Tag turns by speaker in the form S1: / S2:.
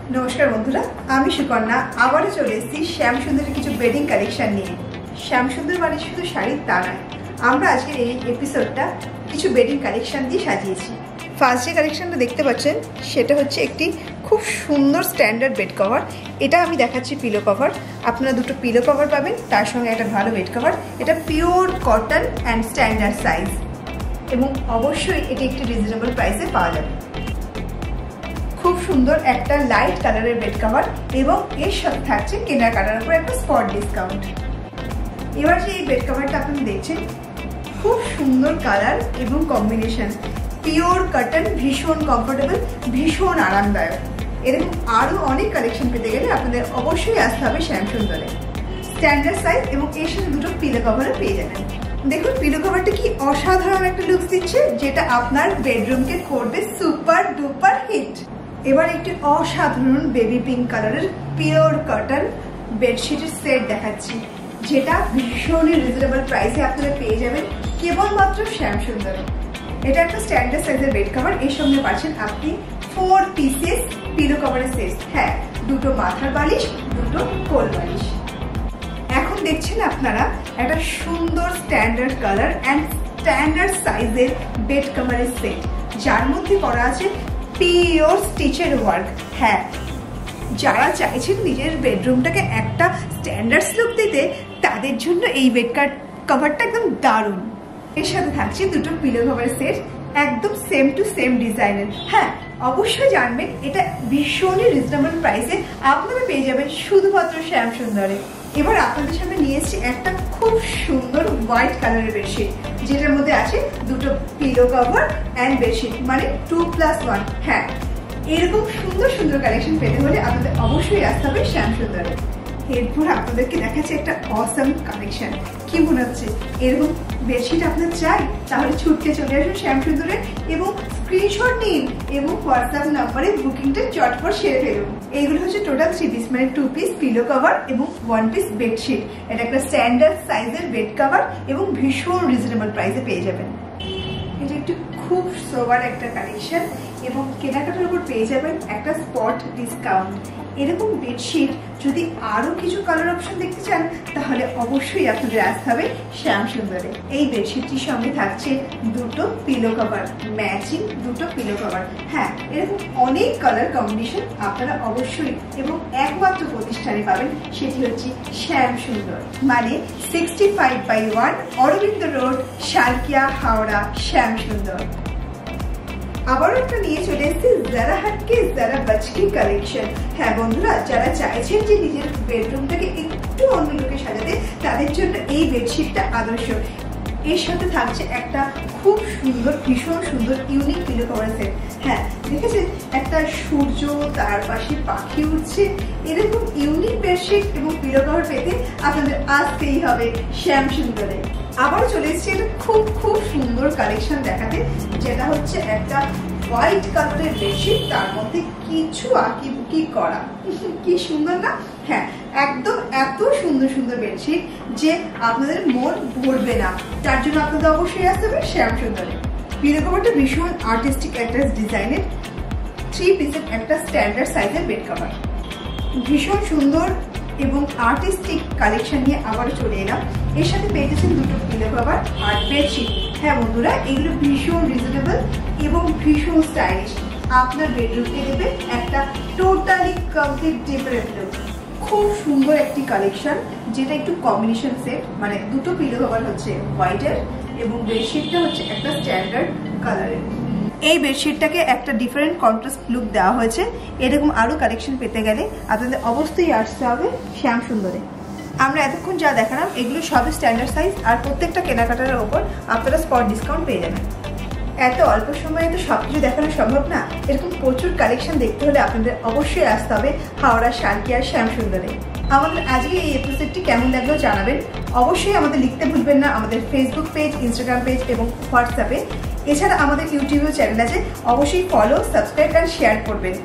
S1: नमस्कार बंधुरा आमी सुकन्या आबारो चले एसेছি শ্যামসুন্দরের কিছু বেডিং কালেকশন নিয়ে। শ্যামসুন্দর মানে শুধু শাড়ি তা নয়, আমরা আজকের এই এপিসোডটা কিছু বেডিং কালেকশন দিয়ে সাজিয়েছি। ফার্স্ট যে কালেকশনটা দেখতে পাচ্ছেন সেটা হচ্ছে একটি খুব সুন্দর স্ট্যান্ডার্ড বেড কভার। এটা আমি দেখাচ্ছি পিলো কভার। আপনারা দুটো পিলো কভার পাবেন, তার সঙ্গে একটা ভালো বেড কভার। এটা pure cotton and standard size এবং অবশ্যই এটি একটি রিজনেবল প্রাইসে পাওয়া যাবে। খুব সুন্দর একটা লাইট কালারের বেড কভার এবং এর সাথে থাকছে কেনাকাটার উপর একটা স্পট ডিসকাউন্ট। এবার যে এই বেড কভারটা আপনি দেখছেন খুব সুন্দর কালার এবং কম্বিনেশন, পিওর কটন, ভীষণ কমফোর্টেবল, ভীষণ আরামদায়ক। এরকম আরও অনেক কালেকশন পেতে গেলে আপনাদের অবশ্যই আসতে হবে শ্যামসুন্দরে। স্ট্যান্ডার্ড সাইজ এবং এর সাথে দুটো পিলো কভারও পেয়ে যাবেন। দেখুন পিলো কভারটা কি অসাধারণ একটা লুক দিচ্ছে, যেটা আপনার বেডরুমকে করবে সুপার ডুপার হিট। এবার একটি অসাধারণ বেবি পিঙ্ক কালারের পিওর কটন বেডশিটের সেট দেখাচ্ছি, যেটা ভীষণই রিজনেবল প্রাইসে আপনারা পেয়ে যাবেন কেবলমাত্র শ্যামসুন্দরে। এটা একটা স্ট্যান্ডার্ড সাইজের বেড কভার, এর সঙ্গে পাচ্ছেন আপনি 4 পিসেস পিলো কভারের সেট। হ্যাঁ, দুটো মাথার বালিশ, দুটো কোল বালিশ। এখন দেখছেন আপনারা একটা সুন্দর স্ট্যান্ডার্ড কালার অ্যান্ড স্ট্যান্ডার্ড সাইজের বেড কভারের সেট, যার মধ্যে করা আছে পিওর স্টিচের ওয়ার্ক। হ্যাঁ, যারা চাইছেন নিজের বেডরুমটাকে একটা স্ট্যান্ডার্ড লুক দিতে, তাদের জন্য এই বেড কভারটা একদম দারুণ। এর সাথে থাকছে দুটো পিলো কভার সেট, একদম সেম টু সেম ডিজাইনের। হ্যাঁ, অবশ্যই জানবেন এটা ভীষণই রিজনেবল প্রাইসে আপনারা পেয়ে যাবেন শুধুমাত্র শ্যামসুন্দরে। এবার আপনাদের সামনে নিয়ে এসেছি একটা খুব সুন্দর হোয়াইট কালারের বেডশিট, যেটার মধ্যে আছে দুটো পিলো কভার অ্যান্ড বেডশিট, মানে 2+1। হ্যাঁ, এরকম সুন্দর সুন্দর কালেকশন পেতে হলে আপনাদের অবশ্যই আসতে হবে শ্যামসুন্দরে। এরপর আপনাদেরকে দেখাচ্ছে একটা অসাম কালেকশন। কি মনে হচ্ছে এরকম বেডশিট আপনার চাই? তাহলে ছুটতে চলে আসুন শ্যামসুন্দরে এবং স্ক্রিনশট নিন এবং হোয়াটসঅ্যাপ নাম্বারে বুকিংটা চটপট সেরে ফেলুন। এইগুলো হচ্ছে টোটাল 3 পিস, মানে 2 পিস পিলো কভার এবং 1 পিস বেডশিট। এটা একটা স্ট্যান্ডার্ড সাইজের বেড কভার এবং ভীষণ রিজনেবল প্রাইসে পেয়ে যাবেন। এটা একটু খুব সোবার একটা কালেকশন এবং কেনাকাটার উপর পেয়ে যাবেন একটা স্পট ডিসকাউন্ট। এরকম বেডশিট যদি আরও কিছু কালার অপশন দেখতে চান, তাহলে অবশ্যই আপনাদের আসতে হবে শ্যামসুন্দরে। এই বেডশিটটির সঙ্গে থাকছে দুটো পিলো কভার, ম্যাচিং দুটো পিলো কভার। হ্যাঁ, এরকম অনেক কালার কম্বিনেশন আপনারা অবশ্যই এবং একমাত্র প্রতিষ্ঠানে পাবেন, সেটি হচ্ছে শ্যামসুন্দর, মানে 65/1 অরবিন্দ রোড, শালকিয়া, হাওড়া, শ্যামসুন্দর। আবারও একটা নিয়ে চলে এসেছি যারা হাটকে যারা বাচকি কালেকশন। হ্যাঁ বন্ধুরা, যারা চাইছেন যে নিজের বেডরুমটাকে একটু অন্য লুকে সাজাতে, তাদের জন্য এই বেডশিটটা আদর্শ। এর সাথে থাকছে একটা খুব সুন্দর, ভীষণ সুন্দর ইউনিক পিলো কভার সেট। হ্যাঁ, দেখেছেন একটা সূর্য, তার পাশে পাখি উঠছে। এরকম ইউনিক বেডশিট এবং পিলো কভার পেতে আপনাদের আসতেই হবে শ্যামসুন্দরে। আবার চলে এসেছি একটা খুব খুব সুন্দর কালেকশন দেখাতে, যেটা হচ্ছে একটা হোয়াইট কালারের বেডশিট, তার মধ্যে কিছু আঁকিবুকি করা। কি সুন্দর না? হ্যাঁ, একদম এত সুন্দর সুন্দর বেডশিট যে আপনাদের মন ভরবে না। তার জন্য আপনাদের অবশ্যই আসতে হবে শ্যামসুন্দরে। পিলো কভারটা ভীষণ আর্টিস্টিক একটা ডিজাইনের 3 পিসের একটা স্ট্যান্ডার্ড সাইজের বেড কভার। ভীষণ সুন্দর এবং আর্টিস্টিক কালেকশন নিয়ে আবার চলে এলাম। এর সাথে পেয়ে গেছেন দুটো পিলো কভার আর বেডশিট। হ্যাঁ বন্ধুরা, এগুলো ভীষণ রিজনেবল এবং ভীষণ স্টাইলিশ। আপনার বেডরুমকে দেবে একটা টোটালি কমপ্লিট ডিফারেন্ট লুক। খুব সুন্দর একটি কালেকশন, যেটা একটু কম্বিনেশন সেট, মানে দুটো পিলো কভার হচ্ছে হোয়াইটের এবং বেডশিটটা হচ্ছে একটা স্ট্যান্ডার্ড কালারের। এই বেডশিটটাকে একটা ডিফারেন্ট কন্ট্রাস্ট লুক দেওয়া হয়েছে। এরকম আরও কালেকশন পেতে গেলে আপনাদের অবশ্যই আসতে হবে শ্যামসুন্দরে। আমরা এতক্ষণ যা দেখালাম এগুলো সবই স্ট্যান্ডার্ড সাইজ, আর প্রত্যেকটা কেনাকাটার ওপর আপনারা স্পট ডিসকাউন্ট পেয়ে যাবেন। এত অল্প সময়ে তো সব কিছু দেখানো সম্ভব না। এরকম প্রচুর কালেকশন দেখতে হলে আপনাদের অবশ্যই আসতে হবে হাওড়া, শালকিয়া, শ্যামসুন্দরে। আমাদের আজকে এই এপিসোডটি কেমন লাগলো জানাবেন। অবশ্যই আমাদের লিখতে ভুলবেন না আমাদের ফেসবুক পেজ, ইনস্টাগ্রাম পেজ এবং হোয়াটসঅ্যাপে। এছাড়া আমাদের ইউটিউবেও চ্যানেল আছে, অবশ্যই ফলো, সাবস্ক্রাইব আর শেয়ার করবেন।